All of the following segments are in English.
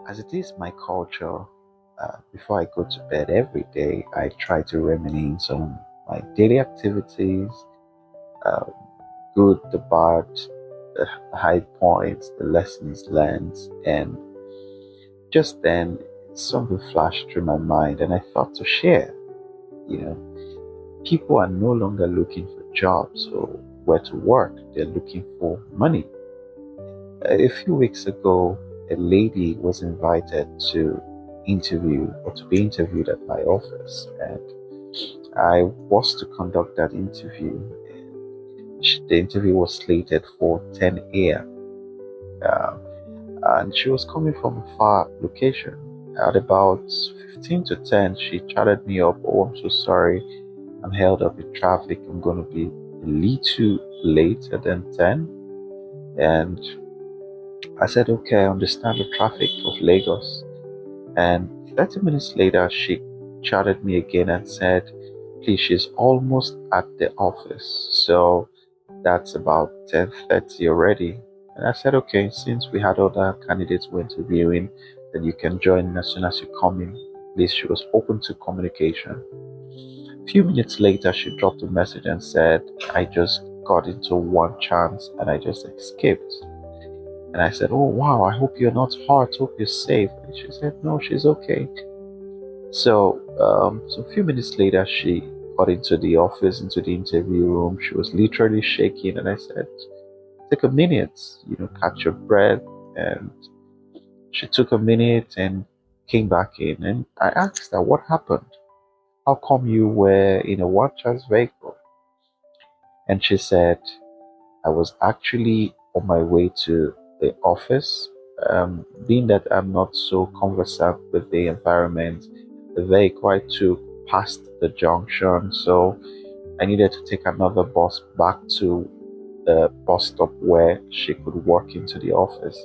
As it is my culture, before I go to bed every day, I try to reminisce on my daily activities, uh, good, the bad, the high points, the lessons learned, and just then something flashed through my mind, and I thought to share. You know, people are no longer looking for jobs or where to work; they're looking for money. A few weeks ago, a lady was invited to interview or to be interviewed at my office, and I was to conduct that interview. The interview was slated for 10 a.m. Uh, and she was coming from a far location. At about 15 to 10, she chatted me up. Oh, I'm so sorry. I'm held up in traffic. I'm going to be a little later than 10. And I said, okay, I understand the traffic of Lagos. And 30 minutes later, she chatted me again and said, please, she's almost at the office. So that's about 10:30 already. And I said, okay, since we had other candidates we're interviewing, then you can join as soon as you come in. At least she was open to communication. A few minutes later, she dropped a message and said, I just got into one chance and I just escaped. And I said, oh, wow, I hope you're not hurt. Hope you're safe. And she said, no, she's okay. So a few minutes later, she got into the office, into the interview room. She was literally shaking. And I said, take a minute, catch your breath. And she took a minute and came back in. And I asked her, what happened? How come you were in a one chance vehicle? And she said, I was actually on my way to the office. Being that I'm not so conversant with the environment, the vehicle I took passed the junction, so I needed to take another bus back to the bus stop where she could walk into the office.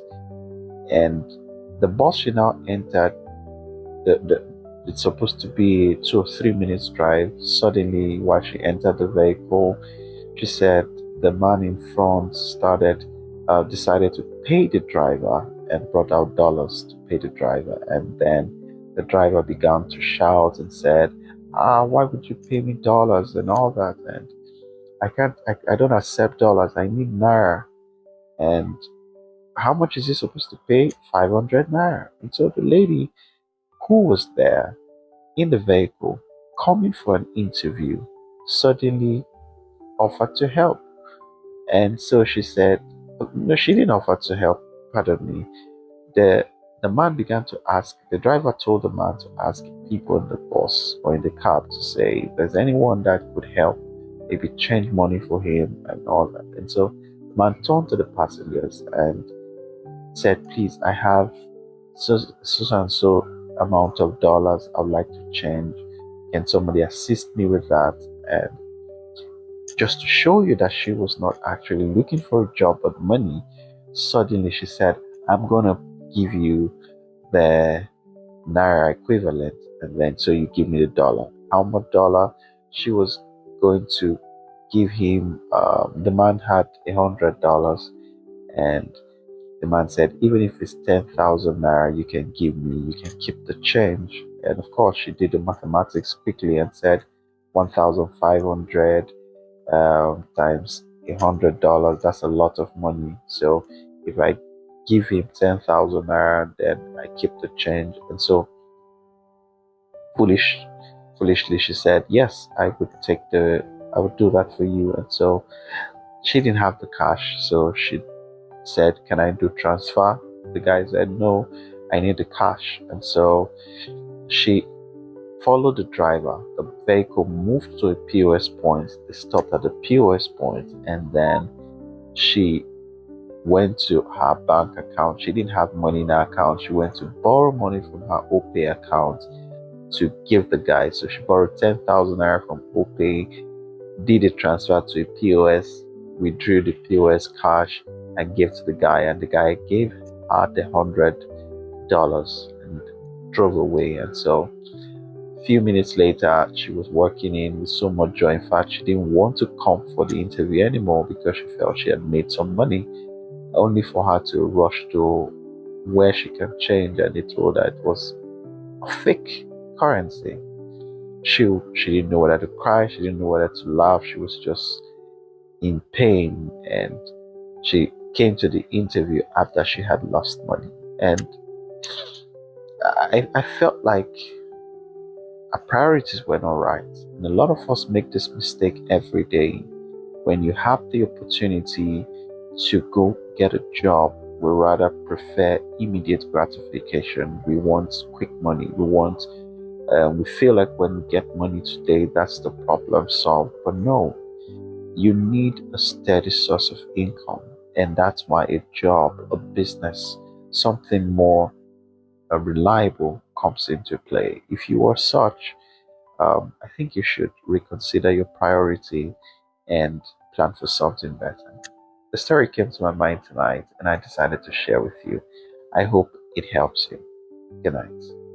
And the bus she now entered, the it's supposed to be 2 or 3 minutes drive. Suddenly, while she entered the vehicle, she said the man in front decided to pay the driver and brought out dollars to pay the driver. And then the driver began to shout and said, why would you pay me dollars and all that? And I don't accept dollars. I need naira. And how much is he supposed to pay? 500 naira. And so the lady who was there in the vehicle coming for an interview suddenly offered to help. And so she said, no, she didn't offer to help, pardon me. The the man began to ask, the driver told the man to ask people in the bus or in the cab to say if there's anyone that could help, maybe change money for him and all that. And so the man turned to the passengers and said, please, I have so and so amount of dollars I would like to change. Can somebody assist me with that? And just to show you that she was not actually looking for a job but money, suddenly she said, I'm gonna give you the naira equivalent, and then so you give me the dollar. How much dollar? She was going to give him. The man had $100, and the man said, even if it's 10,000 naira, you can give me. You can keep the change. And of course, she did the mathematics quickly and said, 1,500 times $100, that's a lot of money. So if I give him 10,000 naira, then I keep the change. And so foolish foolishly she said, yes, I would do that for you. And so she didn't have the cash, so she said, can I do transfer? The guy said, no, I need the cash. And so she followed the driver. The vehicle moved to a POS point. They stopped at the POS point, and then she went to her bank account. She didn't have money in her account. She went to borrow money from her OPay account to give the guy. So she borrowed 10,000 naira from OPay, did a transfer to a POS, withdrew the POS cash, and gave to the guy. And the guy gave her the $100 and drove away. And so a few minutes later, she was walking in with so much joy. In fact, she didn't want to come for the interview anymore because she felt she had made some money, only for her to rush to where she can change, and they told her it was a fake currency. She didn't know whether to cry, she didn't know whether to laugh, she was just in pain, and she came to the interview after she had lost money. And I felt like our priorities were not right. And a lot of us make this mistake every day. When you have the opportunity to go get a job, we rather prefer immediate gratification. We want quick money. We feel like when we get money today, that's the problem solved. But no, you need a steady source of income. And that's why a job, a business, something more reliable comes into play. If you are such, I think you should reconsider your priority and plan for something better. The story came to my mind tonight and I decided to share with you. I hope it helps you. Good night.